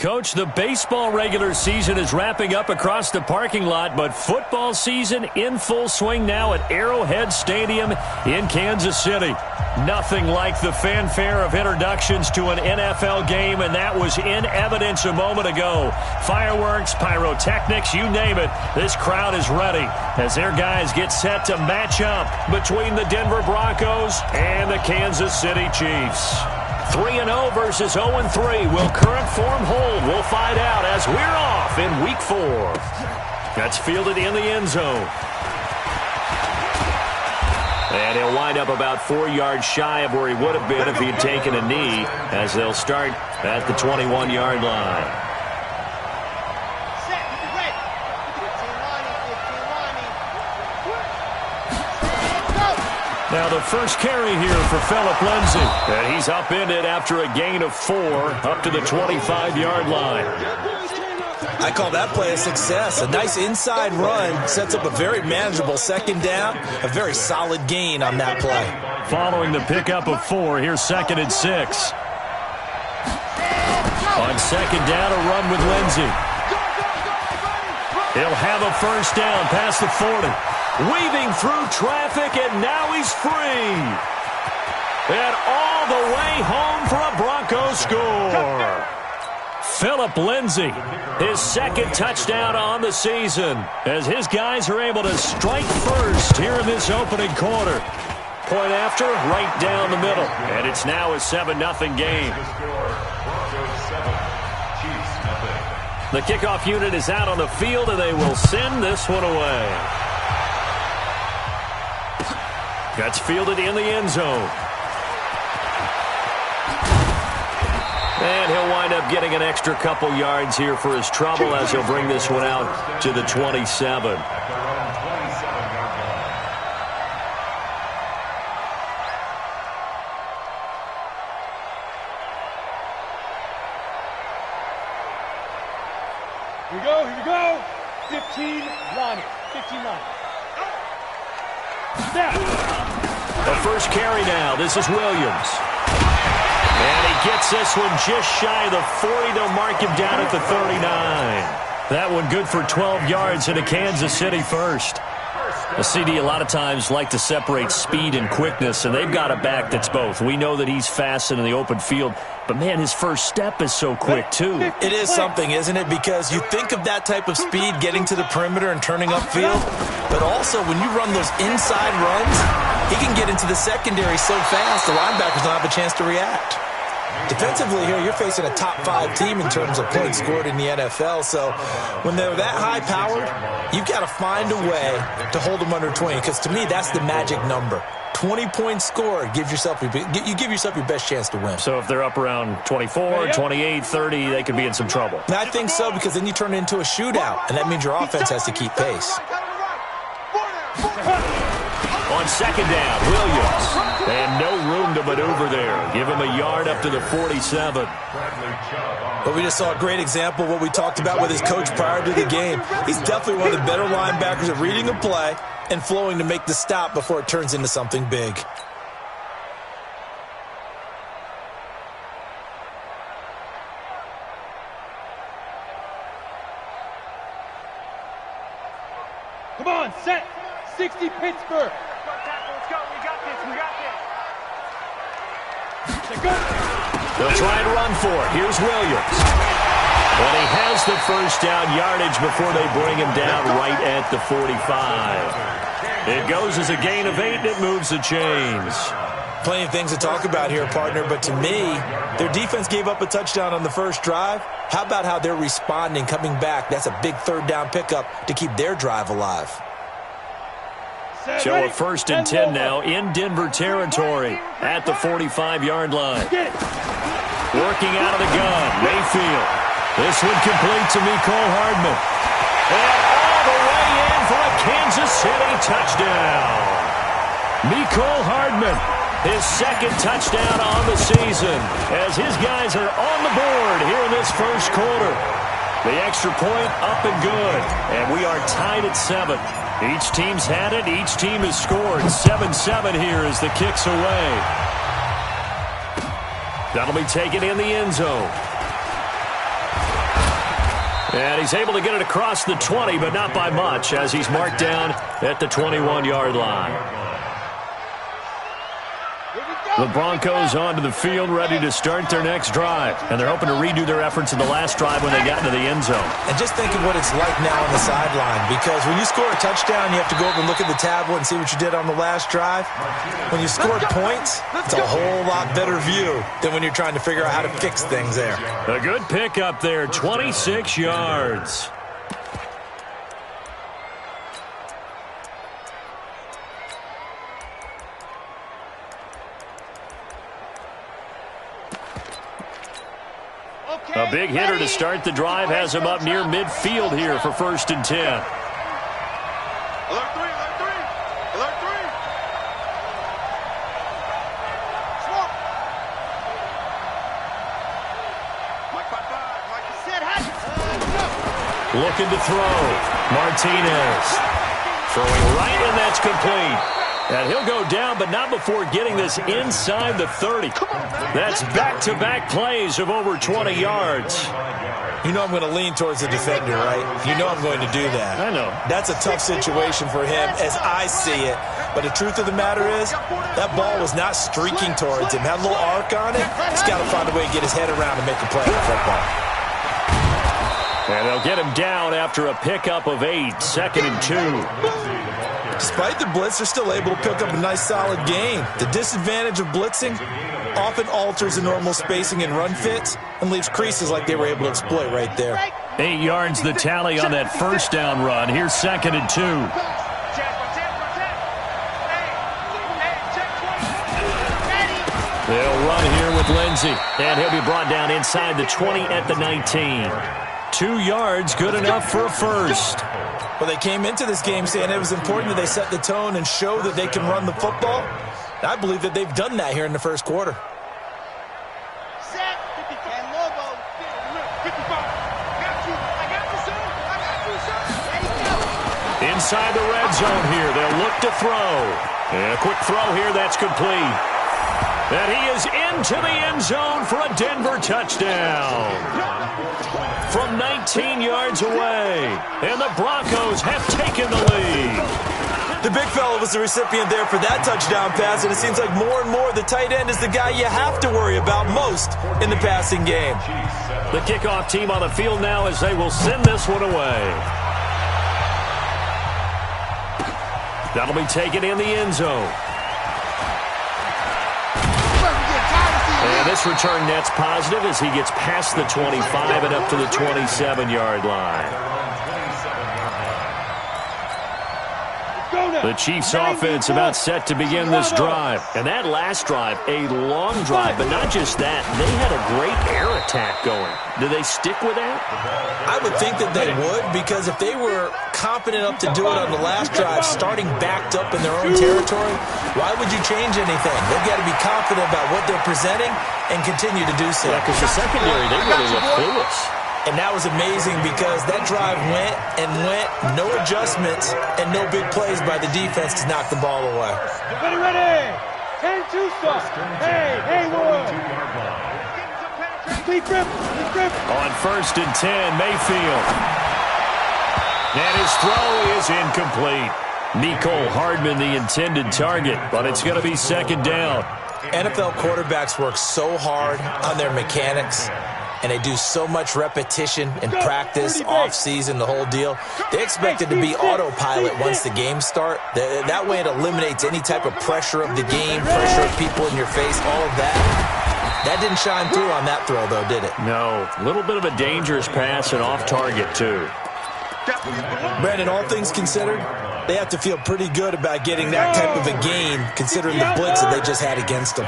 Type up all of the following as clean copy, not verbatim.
Coach, the baseball regular season is wrapping up across the parking lot, but football season in full swing now at Arrowhead Stadium in Kansas City. Nothing like the fanfare of introductions to an NFL game, and that was in evidence a moment ago. Fireworks, pyrotechnics, you name it. This crowd is ready as their guys get set to match up between the Denver Broncos and the Kansas City Chiefs. 3-0 versus 0-3. Will current form hold? We'll find out as we're off in Week 4. That's fielded in the end zone. And he'll wind up about 4 yards shy of where he would have been if he had taken a knee, as they'll start at the 21-yard line. Now the first carry here for Phillip Lindsay. And he's upended after a gain of 4 up to the 25-yard line. I call that play a success. A nice inside run sets up a very manageable second down. A very solid gain on that play. Following the pickup of 4, here's 2nd and 6. On second down, a run with Lindsay. He'll have a first down past the 40. Weaving through traffic, and now he's free. And all the way home for a Broncos score. Phillip Lindsay, his 2nd touchdown on the season, as his guys are able to strike first here in this opening quarter. Point after, right down the middle. And it's now a 7-0 game. The kickoff unit is out on the field, and they will send this one away. That's fielded in the end zone. And he'll wind up getting an extra couple yards here for his trouble as he'll bring this one out to the 27. Here we go. 15-9. 15-9. The first carry now. This is Williams. And he gets this one just shy of the 40. They'll mark him down at the 39. That one good for 12 yards in a Kansas City first. The CD a lot of times like to separate speed and quickness, and they've got a back that's both. We know that he's fast in the open field, but, man, his first step is so quick, too. It is something, isn't it? Because you think of that type of speed getting to the perimeter and turning upfield, but also when you run those inside runs, he can get into the secondary so fast the linebackers don't have a chance to react. Defensively here, you're facing a top-5 team in terms of points scored in the NFL, so when they're that high-powered, you've got to find a way to hold them under 20, because to me, that's the magic number. 20 points scored, you give yourself your best chance to win. So if they're up around 24, 28, 30, they could be in some trouble. And I think so, because then you turn it into a shootout, and that means your offense has to keep pace. On second down, Williams. And no room to maneuver there. Give him a yard up to the 47. But we just saw a great example of what we talked about with his coach prior to the game. He's definitely one of the better linebackers at reading a play and flowing to make the stop before it turns into something big. Come on, set. 60 Pittsburgh. Let's go. We got this. They'll try and run for it. Here's Williams. And he has the first down yardage before they bring him down right at the 45. It goes as a gain of 8, and it moves the chains. Plenty of things to talk about here, partner, but to me, their defense gave up a touchdown on the first drive. How about how they're responding, coming back? That's a big third down pickup to keep their drive alive. So a 1st and 10 now in Denver territory at the 45-yard line. Working out of the gun, Mayfield. This one complete to Mecole Hardman. And all the way in for a Kansas City touchdown. Mecole Hardman, his 2nd touchdown on the season, as his guys are on the board here in this first quarter. The extra point up and good, and we are tied at 7. Each team's had it. Each team has scored. 7-7 here as the kick's away. That'll be taken in the end zone. And he's able to get it across the 20, but not by much, as he's marked down at the 21-yard line. The Broncos onto the field, ready to start their next drive. And they're hoping to redo their efforts in the last drive when they got into the end zone. And just think of what it's like now on the sideline, because when you score a touchdown, you have to go over and look at the tablet and see what you did on the last drive. When you score points, it's a whole lot better view than when you're trying to figure out how to fix things there. A good pickup there, 26 yards. A big hitter to start the drive has him up near midfield here for 1st and 10. Alert 3, alert 3, alert 3. Smoke. Mike 5-5, Mike said, looking to throw. Martinez throwing right, and that's complete. And he'll go down, but not before getting this inside the 30. That's back-to-back plays of over 20 yards. You know I'm going to lean towards the defender, right? You know I'm going to do that. I know. That's a tough situation for him as I see it. But the truth of the matter is, that ball was not streaking towards him. Had a little arc on it. He's got to find a way to get his head around and make a play on the football. And they'll get him down after a pickup of 8, 2nd and 2. Despite the blitz, they're still able to pick up a nice, solid gain. The disadvantage of blitzing often alters the normal spacing and run fits and leaves creases like they were able to exploit right there. 8 yards the tally on that first down run. Here's 2nd and 2. They'll run here with Lindsey, and he'll be brought down inside the 20 at the 19. 2 yards, good enough for a first. Well, they came into this game saying it was important that they set the tone and show that they can run the football. And I believe that they've done that here in the first quarter. Set, 50, and Lobo, 55. Got you. I got you, sir. I got you, sir. There you go. Inside the red zone here, they'll look to throw. And a quick throw here, that's complete. And he is into the end zone for a Denver touchdown. From 19 yards away. And the Broncos have taken the lead. The big fella was the recipient there for that touchdown pass, and it seems like more and more the tight end is the guy you have to worry about most in the passing game. The kickoff team on the field now as they will send this one away. That'll be taken in the end zone. And this return net's positive as he gets past the 25 and up to the 27-yard line. The Chiefs offense about set to begin this drive. And that last drive, a long drive, but not just that. They had a great air attack going. Do they stick with that? I would think that they would, because if they were confident enough to do it on the last drive, starting backed up in their own territory, why would you change anything? They've got to be confident about what they're presenting and continue to do so. Yeah, because the secondary, they really look clueless. And that was amazing because that drive went and went, no adjustments, and no big plays by the defense to knock the ball away. Ready, 10-2 stop. Hey, Haywood. Deep grip. On 1st and 10, Mayfield. And his throw is incomplete. Mecole Hardman, the intended target, but it's going to be 2nd down. NFL quarterbacks work so hard on their mechanics, and they do so much repetition and practice, off-season, the whole deal. They expect it to be autopilot once the games start. That way it eliminates any type of pressure of the game, pressure of people in your face, all of that. That didn't shine through on that throw, though, did it? No. A little bit of a dangerous pass and off target, too. Brandon, all things considered, they have to feel pretty good about getting that type of a gain, considering the blitz that they just had against them.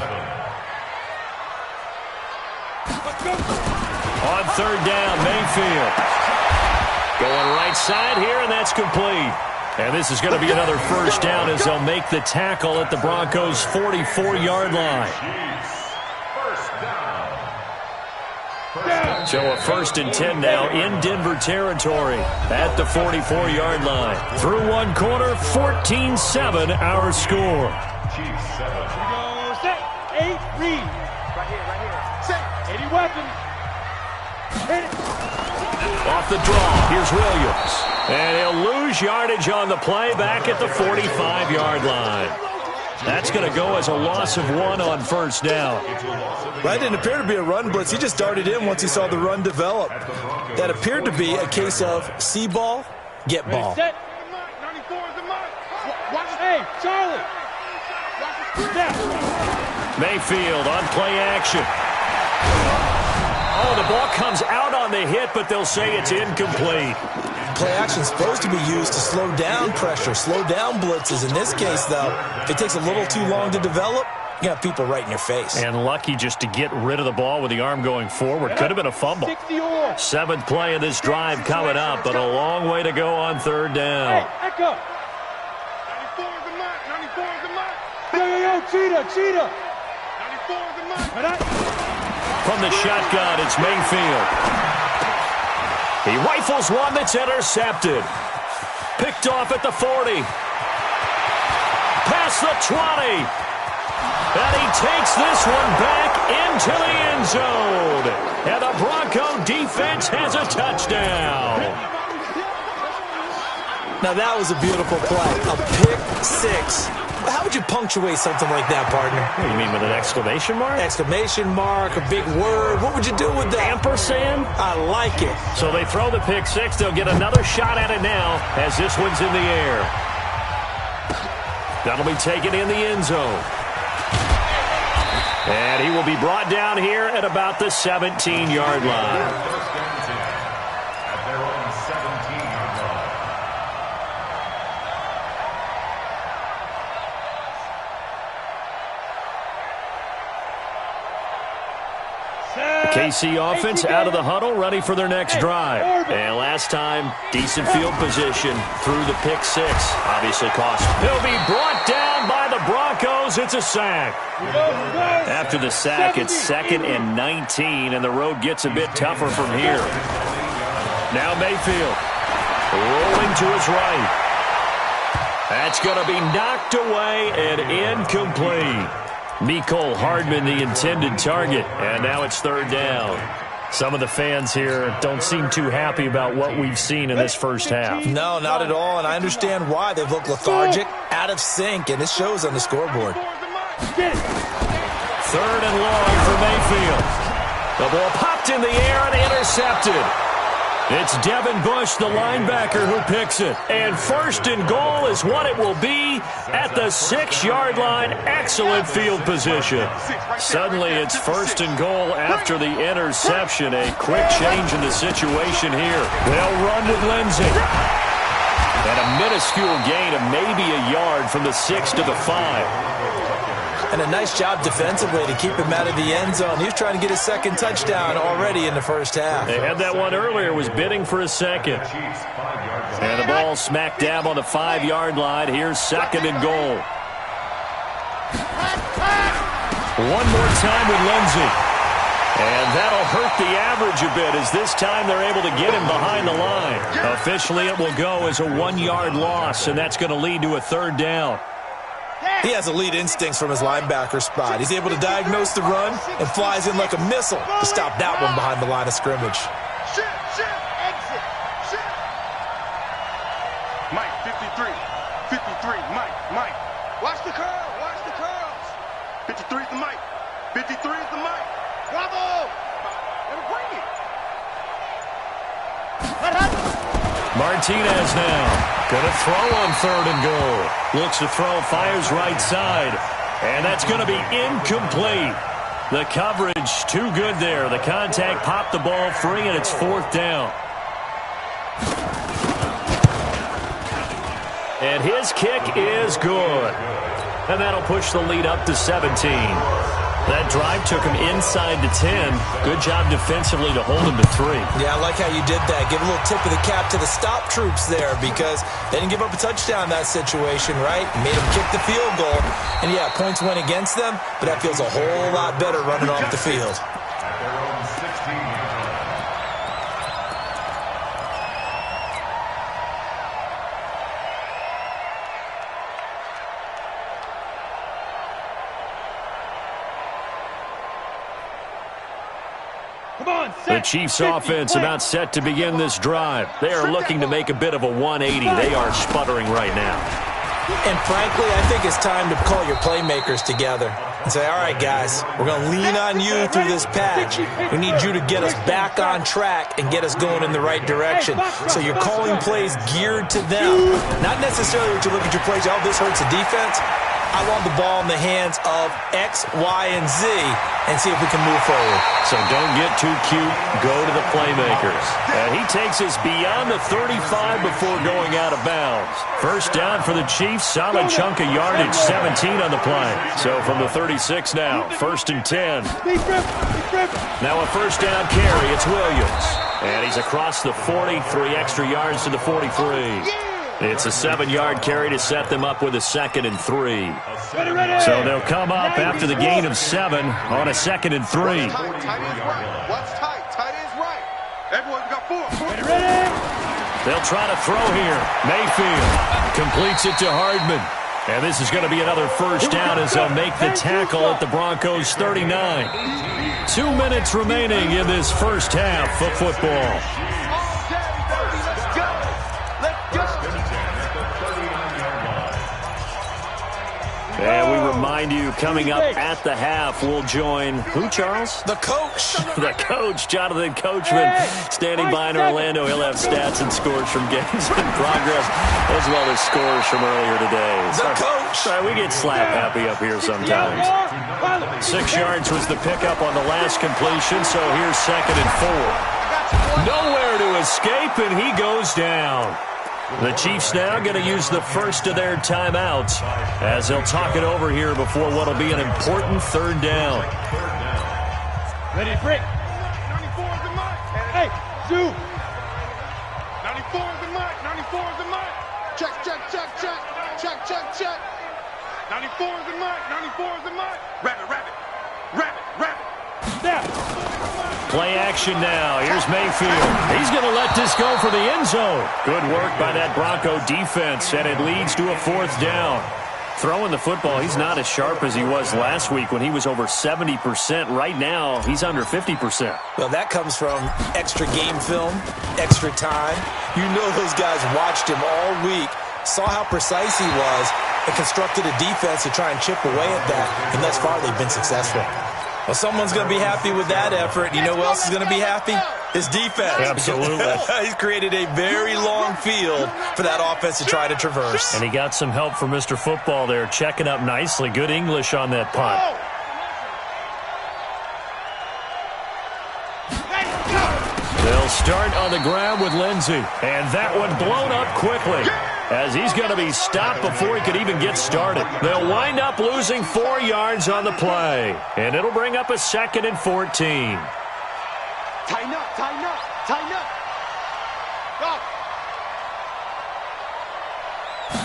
On 3rd down, Mayfield. Going right side here, and that's complete. And this is going to be another first down as they'll make the tackle at the Broncos' 44-yard line. So a 1st and 10 now in Denver territory at the 44-yard line. Through one quarter, 14-7 our score. Set, 8, read. Right here. Set. 80 weapons. Hit it. Off the draw, here's Williams. And he'll lose yardage on the play back at the 45-yard line. That's going to go as a loss of 1 on first down. That didn't appear to be a run blitz. He just darted in once he saw the run develop. That appeared to be a case of see ball, get ball. Hey, Charlie. Mayfield on play action. Oh, the ball comes out on the hit, but they'll say it's incomplete. Play action is supposed to be used to slow down pressure, slow down blitzes. In this case, though, if it takes a little too long to develop, you got people right in your face. And lucky just to get rid of the ball with the arm going forward. Could have been a fumble. 7th play of this drive coming up, but a long way to go on third down. Hey, Echo. 94 is the mark. 94 is the mark. Yo, Cheetah. 94 is the mark. From the shotgun, it's Mayfield. He rifles one that's intercepted. Picked off at the 40. Past the 20. And he takes this one back into the end zone. And the Bronco defense has a touchdown. Now that was a beautiful play. A pick six. How would you punctuate something like that, partner? What do you mean, with an exclamation mark? Exclamation mark, a big word. What would you do with that? Ampersand? I like it. So they throw the pick six. They'll get another shot at it now as this one's in the air. That'll be taken in the end zone. And he will be brought down here at about the 17-yard line. KC offense out of the huddle, ready for their next drive. And last time, decent field position through the pick six. Obviously cost. He'll be brought down by the Broncos. It's a sack. After the sack, it's 2nd and 19, and the road gets a bit tougher from here. Now Mayfield rolling to his right. That's going to be knocked away and incomplete. Mecole Hardman, the intended target, and now it's third down. Some of the fans here don't seem too happy about what we've seen in this first half. No, not at all, and I understand why. They've looked lethargic, out of sync, and this shows on the scoreboard. 3rd and long for Mayfield. The ball popped in the air and intercepted. It's Devin Bush, the linebacker, who picks it. And 1st and goal is what it will be at the 6-yard line. Excellent field position. Suddenly it's 1st and goal after the interception. A quick change in the situation here. They'll run with Lindsey. And a minuscule gain of maybe a yard from the 6 to the 5. And a nice job defensively to keep him out of the end zone. He was trying to get his 2nd touchdown already in the first half. They had that one earlier, was bidding for a 2nd. And the ball smack dab on the 5-yard line. Here's 2nd and goal. One more time with Lindsey. And that'll hurt the average a bit as this time they're able to get him behind the line. Officially, it will go as a 1-yard loss, and that's going to lead to a 3rd down. He has elite instincts from his linebacker spot. He's able to diagnose the run and flies in like a missile to stop that one behind the line of scrimmage. Exit. Mike, 53, Mike. Watch the curls. 53 is the Mike. 53 is the Mike. Bravo. Let him bring it. Martinez now. Going to throw on 3rd and goal. Looks to throw, fires right side. And that's going to be incomplete. The coverage too good there. The contact popped the ball free, and it's 4th down. And his kick is good. And that'll push the lead up to 17. That drive took him inside the 10. Good job defensively to hold him to 3. Yeah, I like how you did that. Give a little tip of the cap to the stop troops there because they didn't give up a touchdown in that situation, right? Made them kick the field goal. And, yeah, points went against them, but that feels a whole lot better running off the field. Come The Chiefs offense about set to begin this drive. They are looking to make a bit of a 180. They are sputtering right now. And frankly, I think it's time to call your playmakers together and say, all right, guys, we're going to lean on you through this patch. We need you to get us back on track and get us going in the right direction. So you're calling plays geared to them. Not necessarily what you look at your plays, oh, this hurts the defense. I want the ball in the hands of X, Y, and Z and see if we can move forward. So don't get too cute. Go to the playmakers. And he takes us beyond the 35 before going out of bounds. First down for the Chiefs. Solid chunk of yardage, 17 on the play. So from the 36 now, 1st and 10. Now a first down carry. It's Williams. And he's across the 40, 3 extra yards to the 43. It's a 7-yard carry to set them up with a 2nd and 3. So they'll come up after the gain of 7 on a 2nd and 3. Tight ends right. What's tight? Tight ends right. Everyone got 4. They'll try to throw here. Mayfield completes it to Hardman. And this is going to be another first down as they'll make the tackle at the Broncos' 39. 2 minutes remaining in this first half of football. And we remind you, coming up at the half, we'll join who, Charles? The coach. The coach, Jonathan Coachman, standing by in Orlando. He'll have stats and scores from games in progress, as well as scores from earlier today. The coach. Sorry, we get slap happy up here sometimes. 6 yards was the pickup on the last completion, so here's 2nd and 4. Nowhere to escape, and he goes down. The Chiefs now going to use the first of their timeouts as they'll talk it over here before what will be an important 3rd down. Ready to break. 94 is the mark. Hey, shoot. 94 is the mark. 94 is the mark. Check, check, check, check. Check, check, check. 94 is the mark. 94 is the mark. Rabbit, rabbit. Rabbit, rabbit. Snap. Play action now. Here's Mayfield. He's going to let this go for the end zone. Good work by that Bronco defense, and it leads to a 4th down. Throwing the football, he's not as sharp as he was last week when he was over 70%. Right now, he's under 50%. Well, that comes from extra game film, extra time. You know those guys watched him all week, saw how precise he was, and constructed a defense to try and chip away at that, and thus far they've been successful. Well, someone's going to be happy with that effort. You know who else is going to be happy? His defense. Absolutely. He's created a very long field for that offense to try to traverse. And he got some help from Mr. Football there, checking up nicely. Good English on that punt. They'll start on the ground with Lindsey. And that one blown up quickly, as he's going to be stopped before he could even get started. They'll wind up losing 4 yards on the play, and it'll bring up a 2nd and 14. Tighten up, tighten up, tighten up. Go.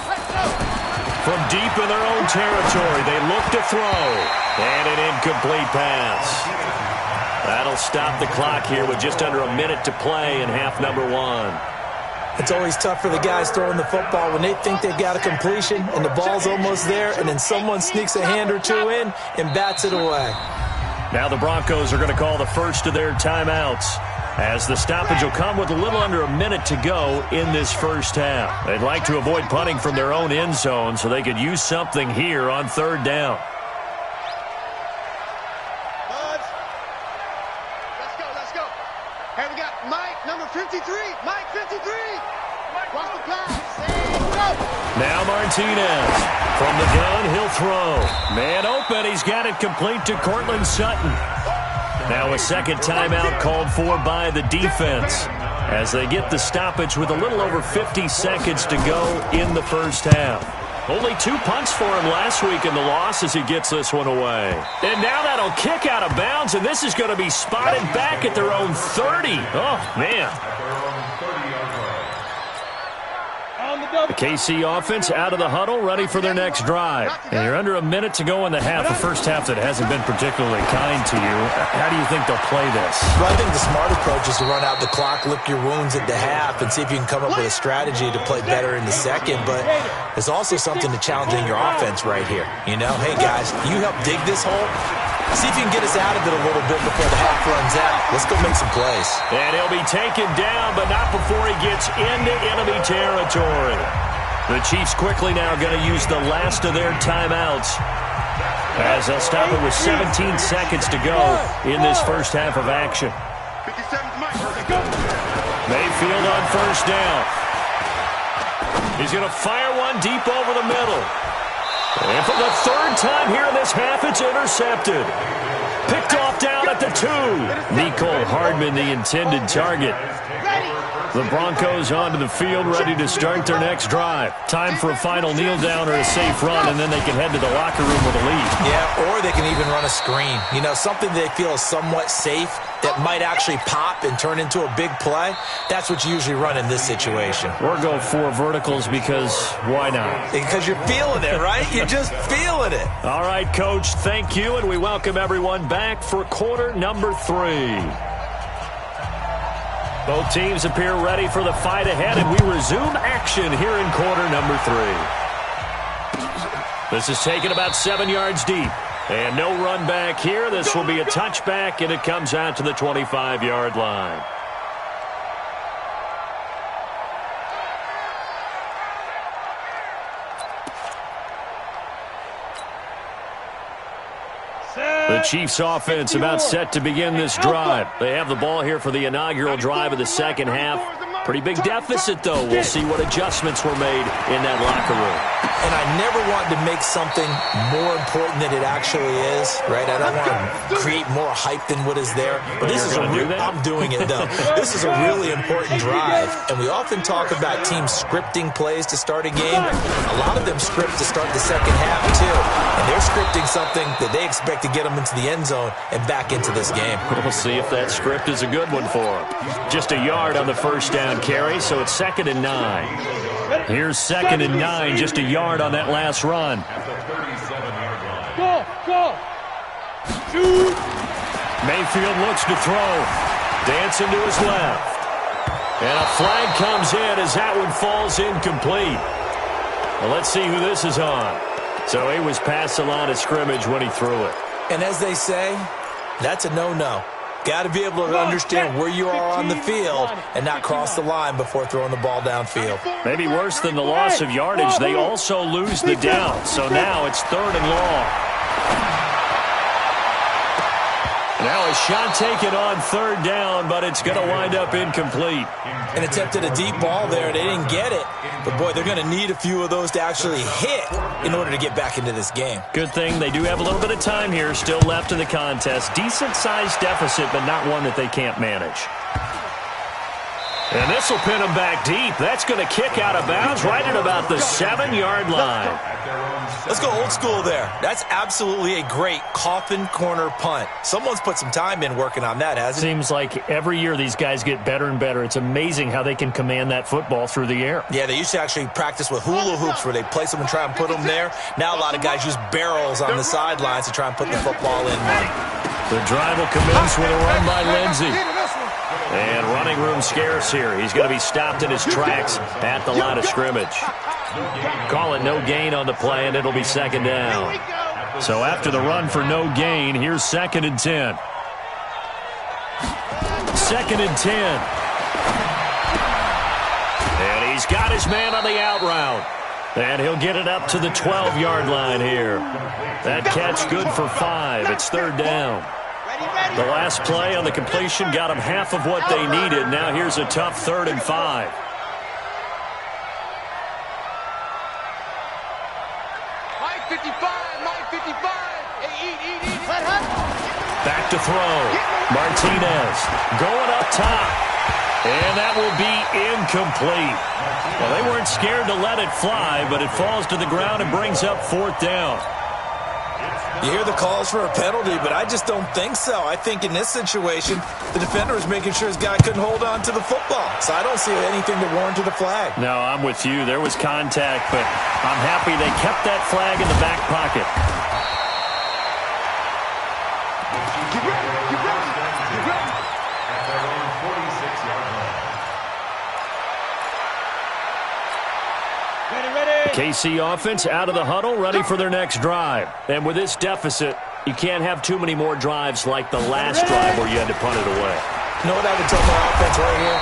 Let's go. From deep in their own territory, they look to throw, and an incomplete pass. That'll stop the clock here with just under a minute to play in half number 1. It's always tough for the guys throwing the football when they think they've got a completion and the ball's almost there, and then someone sneaks a hand or two in and bats it away. Now the Broncos are going to call the first of their timeouts, as the stoppage will come with a little under a minute to go in this first half. They'd like to avoid punting from their own end zone so they could use something here on 3rd down. Let's go. Hey, we got Mike, number 53. Mike, 53. Watch the pass. And go. Now Martinez. From the gun, he'll throw. Man open. He's got it complete to Cortland Sutton. Now a 2nd timeout called for by the defense, as they get the stoppage with a little over 50 seconds to go in the first half. Only 2 punts for him last week in the loss as he gets this one away. And now that'll kick out of bounds, and this is going to be spotted back at their own 30. Oh, man. The KC offense out of the huddle, ready for their next drive. And you're under a minute to go in the half, a first half that hasn't been particularly kind to you. How do you think they'll play this? Well, I think the smart approach is to run out the clock, lick your wounds at the half, and see if you can come up with a strategy to play better in the second. But there's also something to challenging your offense right here. You know, hey, guys, you help dig this hole. See if you can get us out of it a little bit before the half runs out. Let's go make some plays. And he'll be taken down, but not before he gets into enemy territory. The Chiefs quickly now going to use the last of their timeouts, as they'll stop it with 17 seconds to go in this first half of action. Mayfield on first down. He's going to fire one deep over the middle. And for the third time here in this half, it's intercepted. Picked off down at the 2. Nicole Hardman, the intended target. The Broncos onto the field, ready to start their next drive. Time for a final kneel down or a safe run, and then they can head to the locker room with a lead. Yeah, or they can even run a screen. You know, something they feel is somewhat safe that might actually pop and turn into a big play. That's what you usually run in this situation. Or go 4 verticals because why not? Because you're feeling it, right? You're just feeling it. All right, Coach, thank you, and we welcome everyone back for quarter number 3. Both teams appear ready for the fight ahead, and we resume action here in quarter number 3. This is taken about 7 yards deep. And no run back here. This will be a touchback, and it comes out to the 25-yard line. The Chiefs offense about set to begin this drive. They have the ball here for the inaugural drive of the second half. Pretty big deficit, though. We'll see what adjustments were made in that locker room. And I never want to make something more important than it actually is, right? I don't want to create more hype than what is there. But this is I'm doing it, though. This is a really important drive. And we often talk about teams scripting plays to start a game. A lot of them script to start the second half, too. And they're scripting something that they expect to get them into the end zone and back into this game. We'll see if that script is a good one for them. Just a yard on the first down carry, so it's 2nd and 9. Here's 2nd and 9, just a yard on that last run. Go! Shoot! Mayfield looks to throw. Dancing to his left. And a flag comes in as that one falls incomplete. Well, let's see who this is on. So he was past the line of scrimmage when he threw it. And as they say, that's a no-no. Got to be able to understand where you are on the field and not cross the line before throwing the ball downfield. Maybe worse than the loss of yardage, they also lose the down. So now it's 3rd and long. Now a shot taken on 3rd down, but it's going to wind up incomplete. And attempted a deep ball there. They didn't get it. But, boy, they're going to need a few of those to actually hit in order to get back into this game. Good thing they do have a little bit of time here still left in the contest. Decent-sized deficit, but not one that they can't manage. And this will pin them back deep. That's going to kick out of bounds right at about the 7-yard line. Let's go old school there. That's absolutely a great coffin corner punt. Someone's put some time in working on that, hasn't it? Seems like every year these guys get better and better. It's amazing how they can command that football through the air. Yeah, they used to actually practice with hula hoops where they place them and try and put them there. Now a lot of guys use barrels on the sidelines to try and put the football in one. The drive will commence with a run by Lindsey. And running room scarce here. He's going to be stopped in his tracks at the line of scrimmage. Call it no gain on the play, and it'll be 2nd down. So after the run for no gain, here's 2nd and 10. 2nd and 10. And he's got his man on the out route. And he'll get it up to the 12-yard line here. That catch good for 5. It's 3rd down. The last play on the completion got them half of what they needed. Now here's a tough 3rd and 5. Mike 55. Hey, eat. Back to throw. Martinez going up top. And that will be incomplete. Well, they weren't scared to let it fly, but it falls to the ground and brings up 4th down. You hear the calls for a penalty, but I just don't think so. I think in this situation, the defender was making sure his guy couldn't hold on to the football. So I don't see anything to warrant the flag. No, I'm with you. There was contact, but I'm happy they kept that flag in the back pocket. KC offense out of the huddle, ready for their next drive. And with this deficit, You can't have too many more drives like the last drive where you had to punt it away. You know what I would tell my offense right here?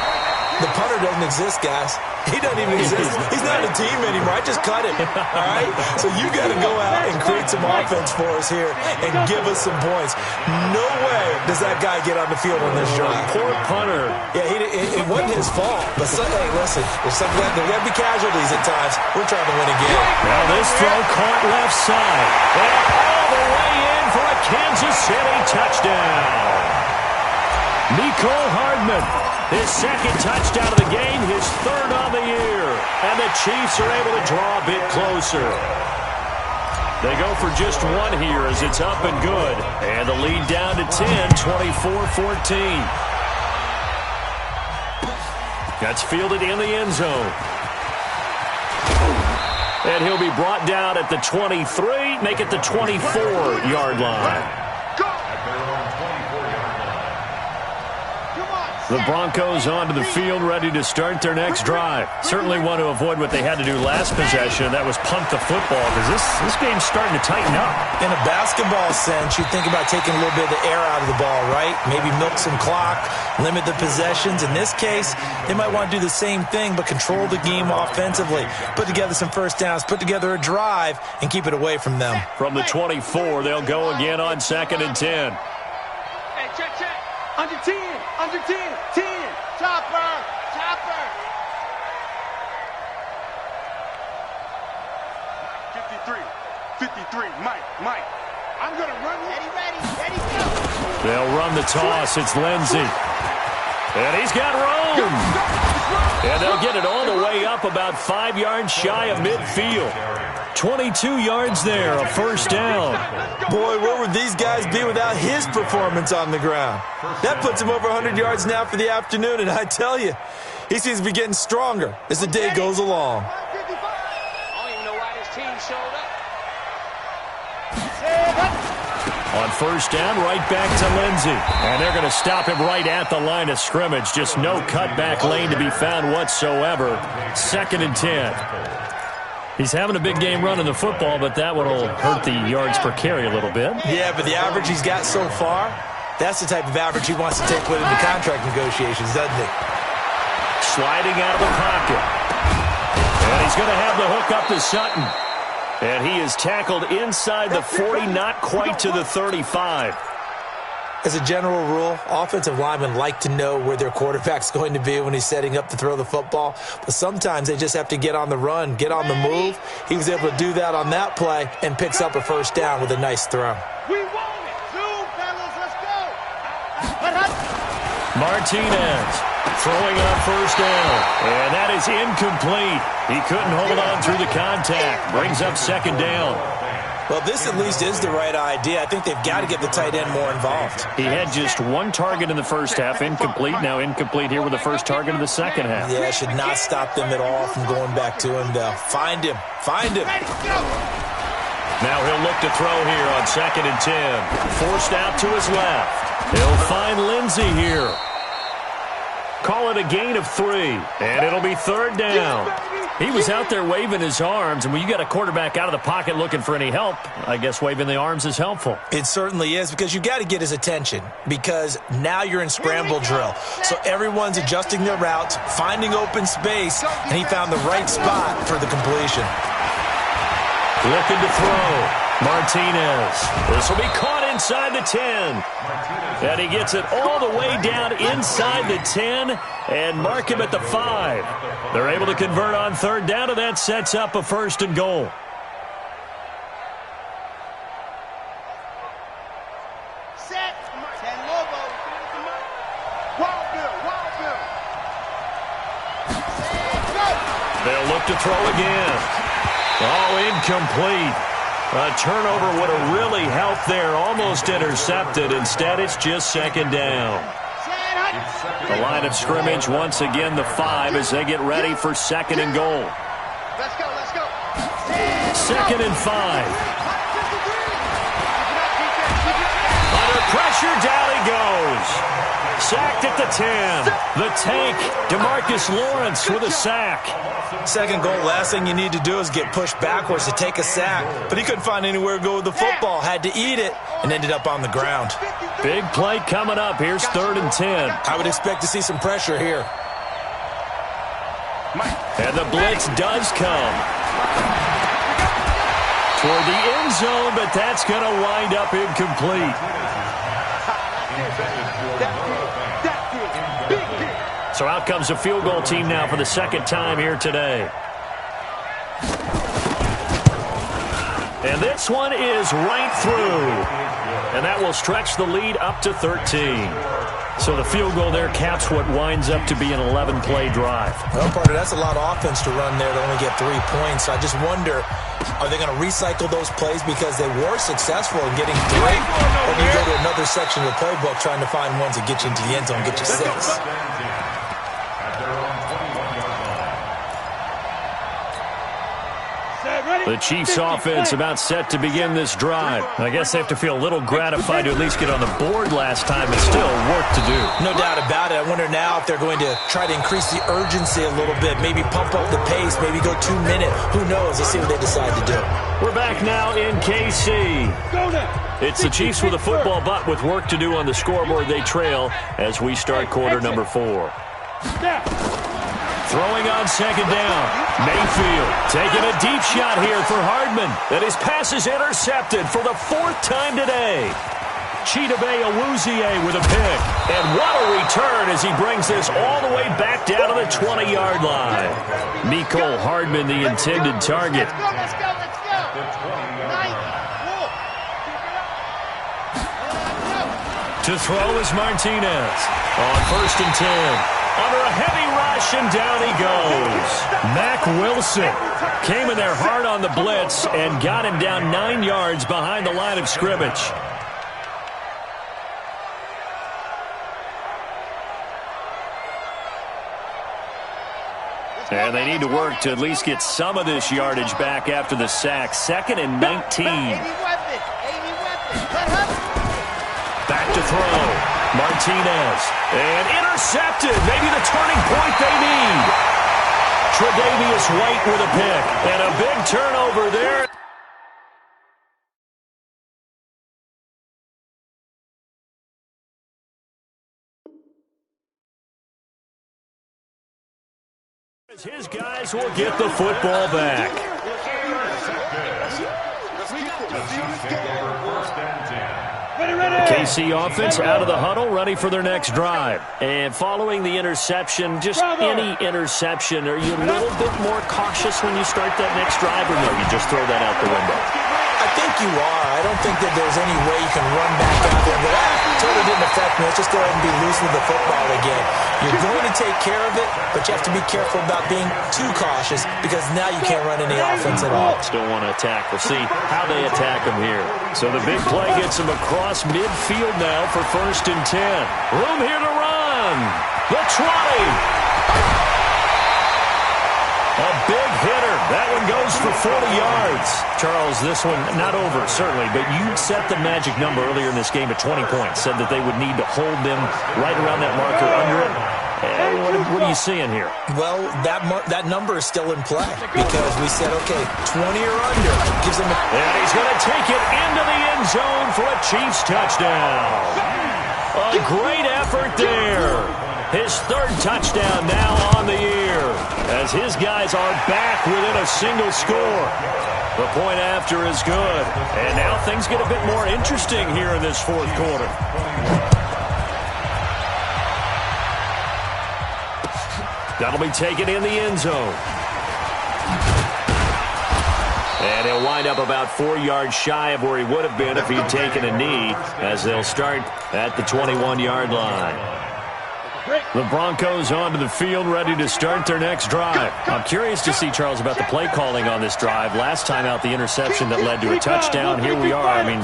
The punter doesn't exist, guys. He doesn't even exist. He's not a team anymore. I just cut him, all right? So you got to go out and create some offense for us here and give us some points. No way does that guy get on the field on this drive. Poor punter. Yeah, it wasn't his fault. But, hey, listen, there's got to be casualties at times. We're trying to win again. Now this throw caught left side. And all the way in for a Kansas City touchdown. Nicole Hardman, his second touchdown of the game, his third on the year. And the Chiefs are able to draw a bit closer. They go for just one here as it's up and good. And the lead down to 10, 24-14. That's fielded in the end zone. And he'll be brought down at the 23, make it the 24-yard line. The Broncos onto the field, ready to start their next drive. Certainly want to avoid what they had to do last possession. That was punt the football, because this game's starting to tighten up. In a basketball sense, you think about taking a little bit of the air out of the ball, right? Maybe milk some clock, limit the possessions. In this case, they might want to do the same thing, but control the game offensively. Put together some first downs, put together a drive, and keep it away from them. From the 24, they'll go again on 2nd and 10. Hey, check. Under 10. 10. Chopper. 53. Mike. I'm going to run. Ready, go. They'll run the toss. It's Lindsey. And he's got room. And they'll get it all the way up about 5 yards shy of midfield. 22 yards there, a first down. Boy, where would these guys be without his performance on the ground? That puts him over 100 yards now for the afternoon, and I tell you, he seems to be getting stronger as the day goes along. I don't even know why this team showed up. On first down, right back to Lindsey. And they're going to stop him right at the line of scrimmage. Just no cutback lane to be found whatsoever. 2nd and 10. He's having a big game running the football, but that one will hurt the yards per carry a little bit. Yeah, but the average he's got so far, that's the type of average he wants to take with into contract negotiations, doesn't he? Sliding out of the pocket. And he's going to have the hook up to Sutton. And he is tackled inside the 40, not quite to the 35. As a general rule, offensive linemen like to know where their quarterback's going to be when he's setting up to throw the football. But sometimes they just have to get on the run, get on the move. He was able to do that on that play and picks up a first down with a nice throw. We want it. Zoom, fellas, let's go. Martinez throwing on first down. And that is incomplete. He couldn't hold on through the contact. Brings up 2nd down. Well, this at least is the right idea. I think they've got to get the tight end more involved. He had just one target in the first half, incomplete. Now incomplete here with the first target of the second half. Yeah, it should not stop them at all from going back to him, though. Find him. Now he'll look to throw here on 2nd and 10. Forced out to his left. He'll find Lindsey here. Call it a gain of 3, and it'll be 3rd down. He was out there waving his arms, and when you got a quarterback out of the pocket looking for any help, I guess waving the arms is helpful. It certainly is, because you got to get his attention, because now you're in scramble drill. So everyone's adjusting their routes, finding open space, and he found the right spot for the completion. Looking to throw. Martinez. This will be caught inside the 10. And he gets it all the way down inside the 10 and mark him at the 5. They're able to convert on 3rd down, and that sets up a 1st and goal. Set. 10 Lobo. Wild Bill. They'll look to throw again. Oh, incomplete. A turnover would have really helped there. Almost intercepted. Instead, it's just 2nd down. The line of scrimmage, once again, the 5 as they get ready for 2nd and goal. Let's go. 2nd and 5. Under pressure, down he goes. Sacked at the 10. The tank, DeMarcus Lawrence with a sack. 2nd goal, last thing you need to do is get pushed backwards to take a sack. But he couldn't find anywhere to go with the football. Had to eat it, and ended up on the ground. Big play coming up. Here's 3rd and 10. I would expect to see some pressure here. And the blitz does come. Toward the end zone, but that's going to wind up incomplete. So out comes a field goal team now for the 2nd time here today. And this one is right through. And that will stretch the lead up to 13. So the field goal there caps what winds up to be an 11-play drive. Well, partner, that's a lot of offense to run there to only get 3 points. So I just wonder, are they going to recycle those plays because they were successful in getting 3? Or do you go to another section of the playbook trying to find ones that get you into the end zone and get you 6? The Chiefs offense about set to begin this drive. I guess they have to feel a little gratified to at least get on the board last time, but still work to do. No doubt about it. I wonder now if they're going to try to increase the urgency a little bit, maybe pump up the pace, maybe go 2-minute. Who knows? Let's see what they decide to do. We're back now in KC. It's the Chiefs with a football, but with work to do on the scoreboard. They trail as we start quarter number 4. Throwing on 2nd down. Mayfield taking a deep shot here for Hardman. And his pass is intercepted for the 4th time today. Chidobe Awuzie with a pick. And what a return as he brings this all the way back down to the 20-yard line. Mecole Hardman, the intended target. Let's go. To throw is Martinez. On 1st and 10. Under a heavy rush, and down he goes. Mack Wilson came in there hard on the blitz and got him down 9 yards behind the line of scrimmage. And they need to work to at least get some of this yardage back after the sack. 2nd and 19. Back to throw. Martinez. And intercepted. Maybe the turning point they need. Tre'Davious White with a pick. And a big turnover there. His guys will get the football back. KC offense out of the huddle, ready for their next drive. And following the interception, just any interception, are you a little bit more cautious when you start that next drive, or no, you just throw that out the window? I think you are. I don't think that there's any way you can run back out there and go, totally didn't affect me. Let's just go ahead and be loose with the football again. You're going to take care of it, but you have to be careful about being too cautious because now you can't run any offense at all. Still want to attack. We'll see how they attack him here. So the big play gets him across midfield now for 1st and 10. Room here to run. The 20. A big hitter. That one goes for 40 yards. Charles, this one not over, certainly, but you set the magic number earlier in this game at 20 points. Said that they would need to hold them right around that marker under it. What are you seeing here? Well, that number is still in play because we said, okay, 20 or under gives him a... And he's going to take it into the end zone for a Chiefs touchdown. A great effort there. His 3rd touchdown now on the year as his guys are back within a single score. The point after is good. And now things get a bit more interesting here in this 4th quarter. That'll be taken in the end zone. And he'll wind up about 4 yards shy of where he would have been if he'd taken a knee, as they'll start at the 21-yard line. The Broncos onto the field, ready to start their next drive. I'm curious to see, Charles, about the play calling on this drive. Last time out, the interception that led to a touchdown. Here we are. I mean,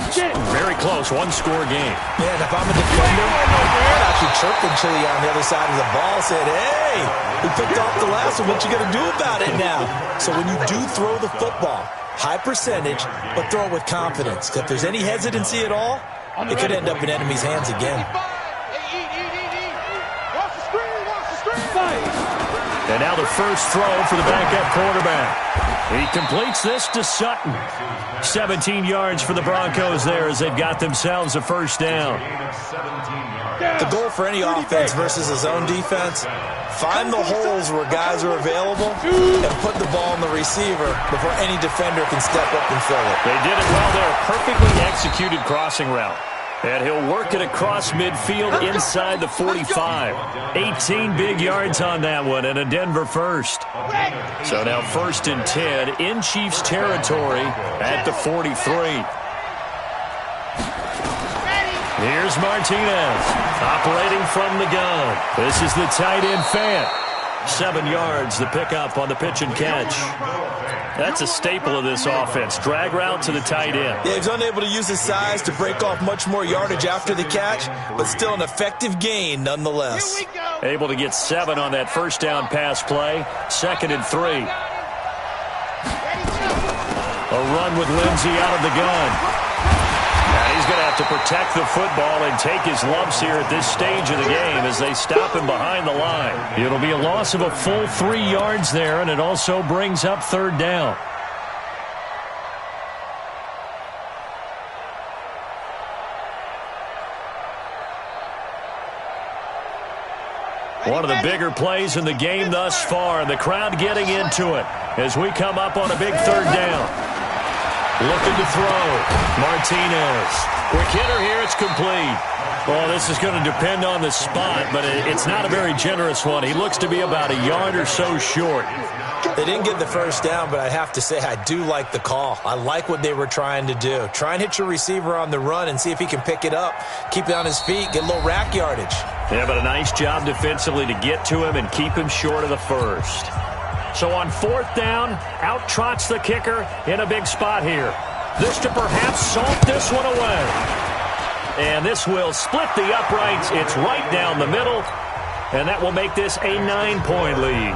very close, 1-score game. Yeah, and if I'm a defender, I'd actually chirp the chili on the other side of the ball, said, hey, we picked off the last one. What you going to do about it now? So when you do throw the football, high percentage, but throw it with confidence. If there's any hesitancy at all, it could end up in enemy's hands again. And now the first throw for the backup quarterback. He completes this to Sutton. 17 yards for the Broncos there as they've got themselves a first down. The goal for any offense versus his own defense, find the holes where guys are available and put the ball in the receiver before any defender can step up and fill it. They did it well there. Perfectly executed crossing route. And he'll work it across midfield inside the 45. 18 big yards on that one and a Denver first. So now 1st and 10 in Chiefs territory at the 43. Here's Martinez operating from the gun. This is the tight end Fant. 7 yards, the pickup on the pitch and catch. That's a staple of this offense. Drag route to the tight end. Yeah, he's unable to use his size to break off much more yardage after the catch, but still an effective gain nonetheless. Able to get 7 on that first down pass play. 2nd and 3. A run with Lindsey out of the gun. And he's going to have to protect the football and take his lumps here at this stage of the game as they stop him behind the line. It'll be a loss of a full 3 yards there, and it also brings up 3rd down. One of the bigger plays in the game thus far, and the crowd getting into it as we come up on a big 3rd down. Looking to throw. Martinez. Quick hitter here. It's complete. Well, this is going to depend on the spot, but it's not a very generous one. He looks to be about a yard or so short. They didn't get the first down, but I have to say I do like the call. I like what they were trying to do. Try and hit your receiver on the run and see if he can pick it up. Keep it on his feet. Get a little rack yardage. Yeah, but a nice job defensively to get to him and keep him short of the first. So on 4th down, out trots the kicker in a big spot here. This to perhaps salt this one away. And this will split the uprights. It's right down the middle. And that will make this a 9-point lead.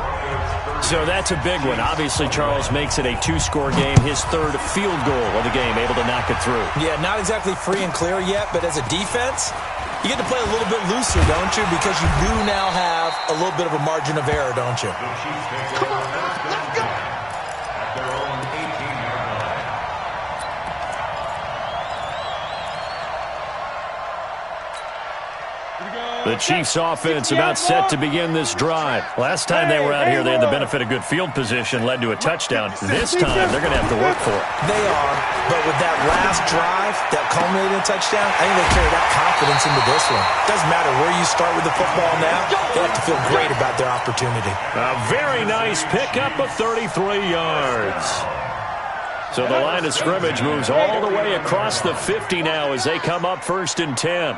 So that's a big one. Obviously, Charles makes it a 2-score game. His 3rd field goal of the game, able to knock it through. Yeah, not exactly free and clear yet, but as a defense, you get to play a little bit looser, don't you? Because you do now have a little bit of a margin of error, don't you? Come on, let's go. At their own 18-yard line. The Chiefs offense about set to begin this drive. Last time they were out here, they had the benefit of good field position, led to a touchdown. This time, they're going to have to work for it. They are, but with that last drive, that culminated in a touchdown, I think they carry that confidence into this one. Doesn't matter where you start with the football now, they have to feel great about their opportunity. A very nice pickup of 33 yards. So the line of scrimmage moves all the way across the 50 now as they come up 1st and 10.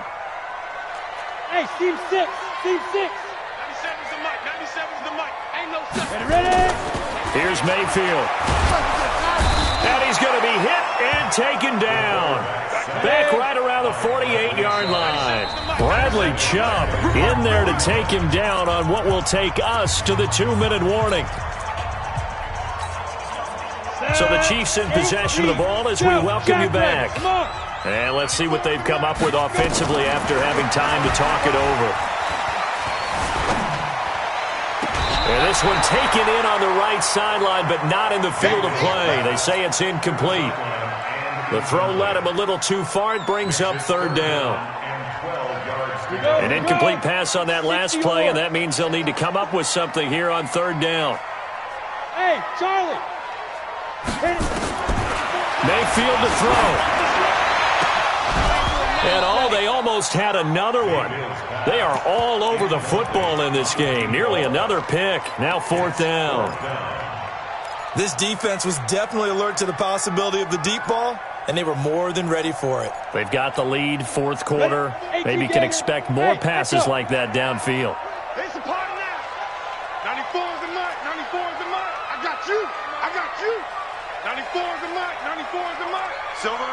Hey, Team 6. Team 6. 97's the mic. 97's the mic. Ain't no second. Ready? Here's Mayfield. And he's going to be hit and taken down. Back right around the 48-yard line. Bradley Chubb in there to take him down on what will take us to the 2-minute warning. So the Chiefs in possession of the ball as we welcome you back. And let's see what they've come up with offensively after having time to talk it over. And this one taken in on the right sideline, but not in the field of play. They say it's incomplete. The throw led him a little too far. It brings up 3rd down. An incomplete pass on that last play, and that means they'll need to come up with something here on 3rd down. Hey, Charlie. Mayfield to throw. And they almost had another one. They are all over the football in this game. Nearly another pick. Now 4th down. This defense was definitely alert to the possibility of the deep ball, and they were more than ready for it. They've got the lead, 4th quarter. Maybe can expect more passes like that downfield. It's a party now. 94's the mic. 94's the mic. I got you. I got you. 94's the mic. 94's the mic. Silver.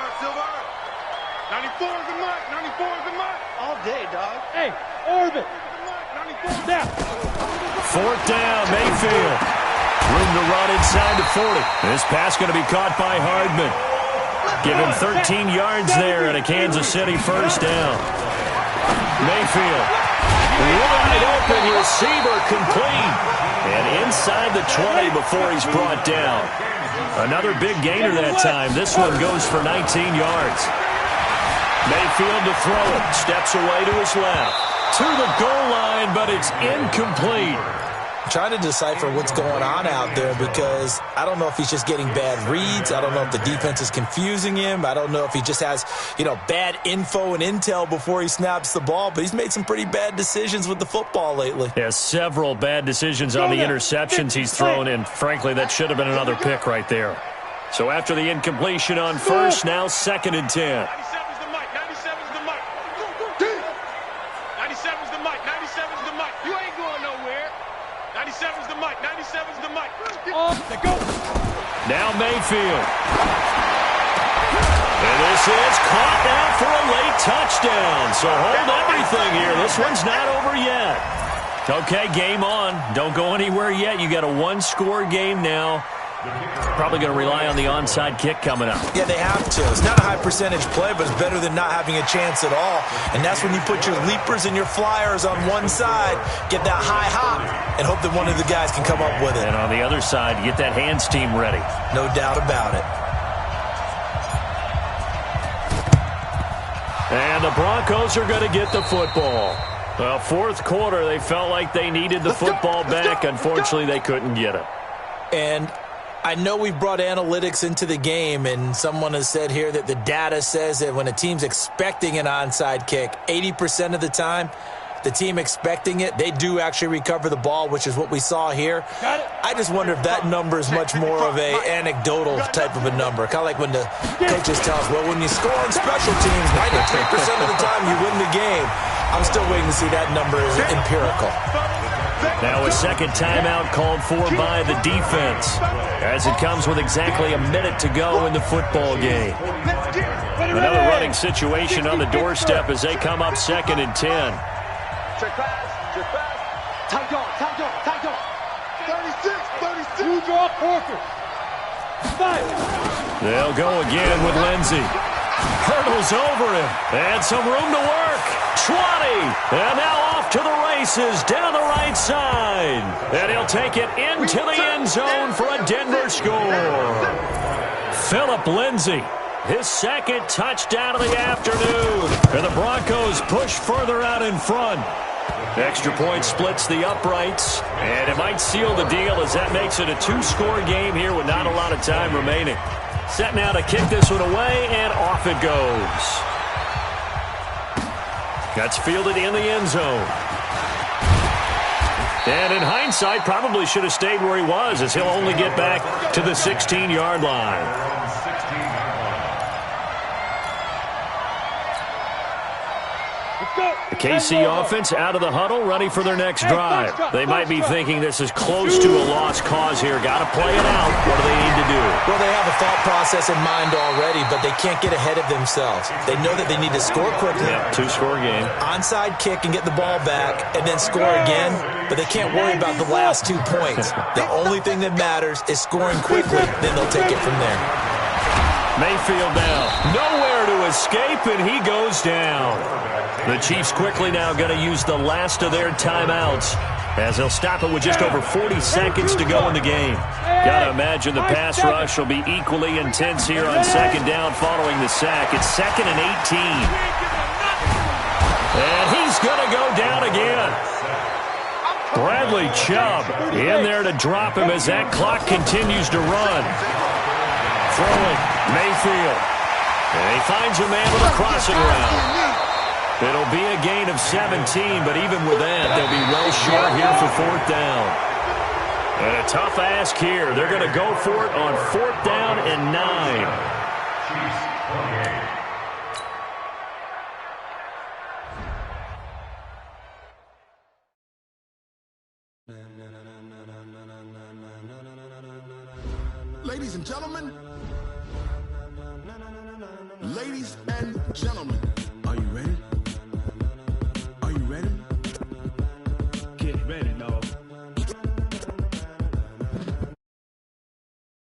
94's the mic. 94's the mic. All day, dog. Hey, Orbit. 94's down. 4th down, Mayfield. Room to run inside the 40. This pass going to be caught by Hardman. Give him 13 yards there and a Kansas City 1st down. Mayfield Wide open receiver complete. And inside the 20 before he's brought down. Another big gainer that time. This one goes for 19 yards. Mayfield to throw it. Steps away to his left. To the goal line, but it's incomplete. I'm trying to decipher what's going on out there because I don't know if he's just getting bad reads. I don't know if the defense is confusing him. I don't know if he just has, bad info and intel before he snaps the ball. But he's made some pretty bad decisions with the football lately. Yeah, several bad decisions on the interceptions he's thrown, and frankly, that should have been another pick right there. So after the incompletion on first, now 2nd and 10. 97's the mic. 97's the mic. 97's the mic. 97's the mic. You ain't going nowhere. 97's the mic. 97's the mic. Go. Now Mayfield. And this is caught now for a late touchdown. So hold everything here. This one's not over yet. Okay, game on. Don't go anywhere yet. You got a one-score game now. Probably going to rely on the onside kick coming up. Yeah, they have to. It's not a high percentage play, but it's better than not having a chance at all. And that's when you put your leapers and your flyers on one side, get that high hop, and hope that one of the guys can come up with it. And on the other side, get that hands team ready. No doubt about it. And the Broncos are going to get the football. Well, fourth quarter, they felt like they needed the football back. Unfortunately, they couldn't get it. And I know we've brought analytics into the game, and someone has said here that the data says that when a team's expecting an onside kick, 80% of the time, the team expecting it, they do actually recover the ball, which is what we saw here. I just wonder if that number is much more of a anecdotal type of a number. Kind of like when the coaches tell us, well, when you score on special teams, 93% of the time you win the game. I'm still waiting to see that number is empirical. Now a second timeout called for by the defense as it comes with exactly a minute to go in the football game. Another running situation on the doorstep as they come up 2nd and 10. Check pass. Tight dog. 36. You draw Parker. 5. They'll go again with Lindsey. Hurdles over him. And some room to work. 20. And now off to the races down the right side. And he'll take it into the end zone for a Denver score. Phillip Lindsey, his second touchdown of the afternoon. And the Broncos push further out in front. Extra point splits the uprights. And it might seal the deal as that makes it a two-score game here with not a lot of time remaining. Set now to kick this one away, and off it goes. That's fielded in the end zone. And in hindsight, probably should have stayed where he was as he'll only get back to the 16-yard line. The KC offense out of the huddle, ready for their next drive. They might be thinking this is close to a lost cause here. Got to play it out. What do they need to do? Well, they have a thought process in mind already, but they can't get ahead of themselves. They know that they need to score quickly. Yep, two-score game. Onside kick and get the ball back, and then score again. But they can't worry about the last 2 points. The only thing that matters is scoring quickly. Then they'll take it from there. Mayfield now. Nowhere to escape, and he goes down. The Chiefs quickly now going to use the last of their timeouts as they'll stop it with just over 40 seconds to go in the game. Got to imagine the pass rush will be equally intense here on second down following the sack. It's 2nd and 18. And he's going to go down again. Bradley Chubb in there to drop him as that clock continues to run. Throwing Mayfield. And he finds a man with a crossing route. It'll be a gain of 17, but even with that, they'll be well short here for 4th down. And a tough ask here. They're going to go for it on 4th down and 9. Ladies and gentlemen,